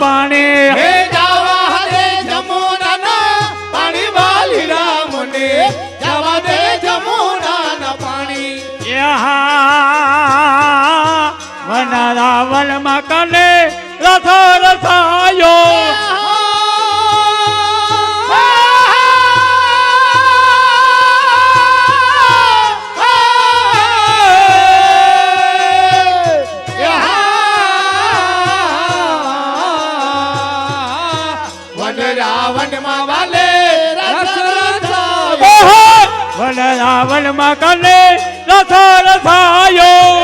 પાણી હે જાવા દે જમુનાના પાણી વાલી રામને જાવા દે જમુનાના પાણી વન માં કને રથ રથાયો વન રાવણ માં કને રથ રથાયો